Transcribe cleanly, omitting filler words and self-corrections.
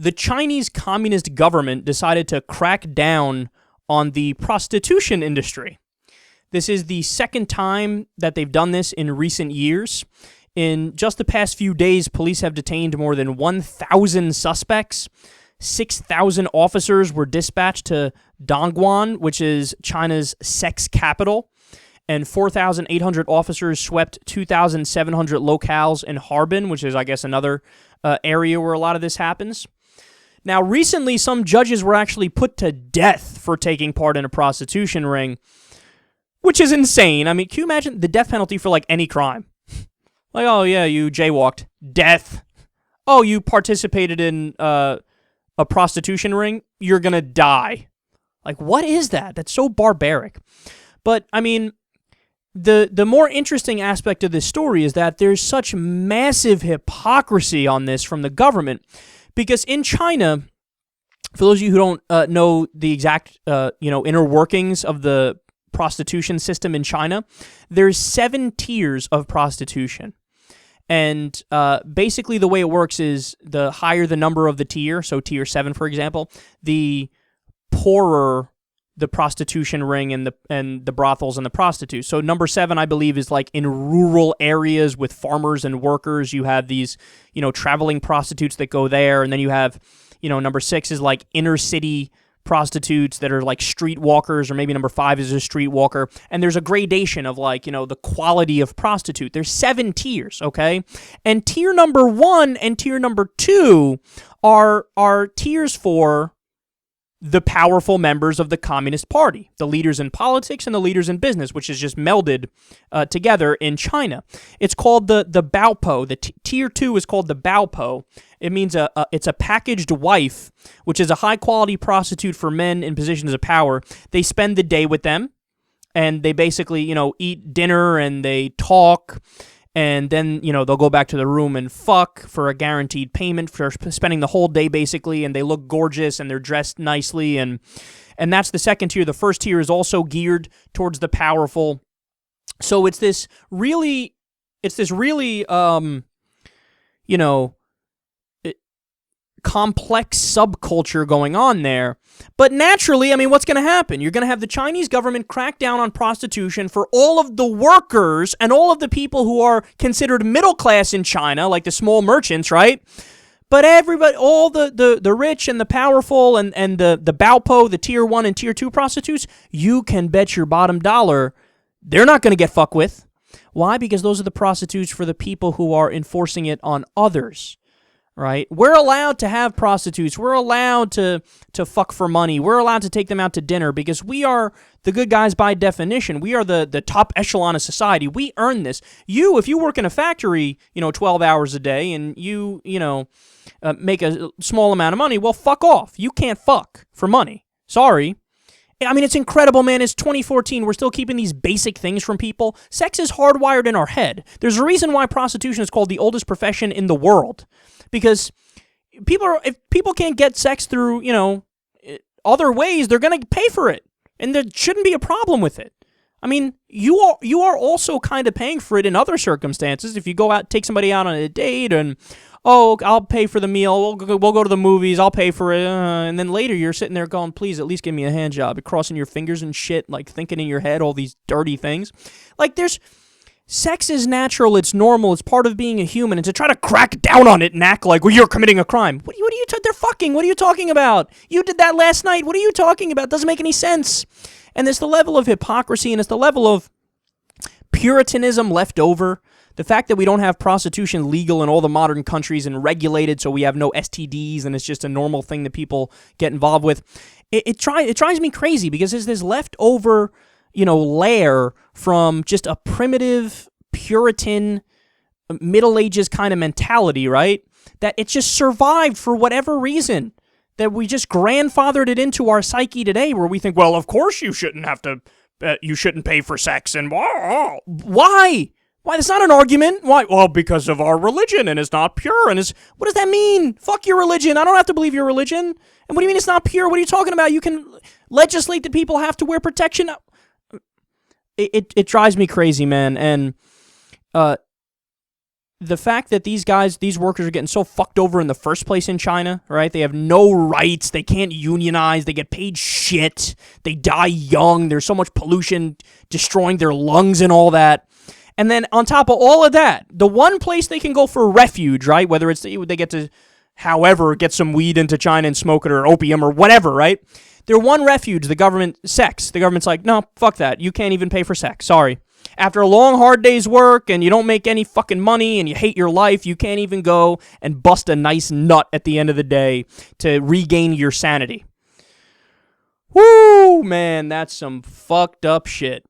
the Chinese Communist government decided to crack down on the prostitution industry. This is the second time that they've done this in recent years. In just the past few days, police have detained more than 1,000 suspects. 6,000 officers were dispatched to Dongguan, which is China's sex capital, and 4,800 officers swept 2,700 locales in Harbin, which is, I guess, another area where a lot of this happens. Now, recently, some judges were actually put to death for taking part in a prostitution ring, which is insane. I mean, can you imagine the death penalty for, like, any crime? Like, oh, yeah, you jaywalked. Death. Oh, you participated in a prostitution ring? You're gonna die. Like, what is that? That's so barbaric. But, I mean, the more interesting aspect of this story is that there's such massive hypocrisy on this from the government. Because in China, for those of you who don't know the exact inner workings of the prostitution system in China, there's 7 tiers of prostitution. And basically the way it works is the higher the number of the tier, so tier 7, for example, the poorer the prostitution ring and the brothels and the prostitutes. So number 7, I believe, is like in rural areas with farmers and workers. You have these, traveling prostitutes that go there. And then you have, number 6 is like inner city prostitutes that are like street walkers, or maybe number 5 is a street walker. And there's a gradation of like, the quality of prostitute. There's 7 tiers, okay? And tier number 1 and tier number 2 are tiers for the powerful members of the Communist Party, the leaders in politics and the leaders in business, which is just melded together in China. It's called the Baopo. The tier 2 is called the Baopo. It means it's a packaged wife, which is a high-quality prostitute for men in positions of power. They spend the day with them, and they basically, eat dinner and they talk, and then, they'll go back to the room and fuck for a guaranteed payment for spending the whole day, basically, and they look gorgeous and they're dressed nicely, and that's the second tier. The first tier is also geared towards the powerful. So it's this really, complex subculture going on there. But naturally, I mean, what's going to happen? You're going to have the Chinese government crack down on prostitution for all of the workers and all of the people who are considered middle class in China, like the small merchants, right? But everybody, all the rich and the powerful and the Baopo, the tier 1 and tier 2 prostitutes, you can bet your bottom dollar they're not going to get fucked with. Why? Because those are the prostitutes for the people who are enforcing it on others. Right? We're allowed to have prostitutes. We're allowed to fuck for money. We're allowed to take them out to dinner because we are the good guys by definition. We are the top echelon of society. We earn this. If you work in a factory, 12 hours a day and you make a small amount of money, well, fuck off. You can't fuck for money. Sorry. I mean, it's incredible, man. It's 2014. We're still keeping these basic things from people. Sex is hardwired in our head. There's a reason why prostitution is called the oldest profession in the world. Because if people can't get sex through, other ways, they're going to pay for it. And there shouldn't be a problem with it. I mean, you are also kind of paying for it in other circumstances. If you go out, take somebody out on a date and, I'll pay for the meal, we'll go to the movies, I'll pay for it, and then later you're sitting there going, please, at least give me a hand job. You're crossing your fingers and shit, like thinking in your head all these dirty things. Like, sex is natural, it's normal, it's part of being a human, and to try to crack down on it and act like, well, you're committing a crime. They're fucking, what are you talking about? You did that last night, what are you talking about? It doesn't make any sense. And there's the level of hypocrisy, and it's the level of puritanism left over. The fact that we don't have prostitution legal in all the modern countries and regulated so we have no STDs and it's just a normal thing that people get involved with, it drives me crazy because there's this leftover layer from just a primitive, Puritan, Middle Ages kind of mentality, right? That it just survived for whatever reason. That we just grandfathered it into our psyche today where we think, well, of course you shouldn't pay for sex. And why? Why? That's not an argument. Why? Well, because of our religion and it's not pure. And what does that mean? Fuck your religion. I don't have to believe your religion. And what do you mean it's not pure? What are you talking about? You can legislate that people have to wear protection. It drives me crazy, man. And the fact that these workers are getting so fucked over in the first place in China, right? They have no rights. They can't unionize. They get paid shit. They die young. There's so much pollution destroying their lungs and all that. And then on top of all of that, the one place they can go for refuge, right? Whether it's they get to, however, get some weed into China and smoke it, or opium or whatever, right? Their one refuge, the government, sex. The government's like, no, fuck that. You can't even pay for sex. Sorry. After a long, hard day's work and you don't make any fucking money and you hate your life, you can't even go and bust a nice nut at the end of the day to regain your sanity. Woo, man, that's some fucked up shit.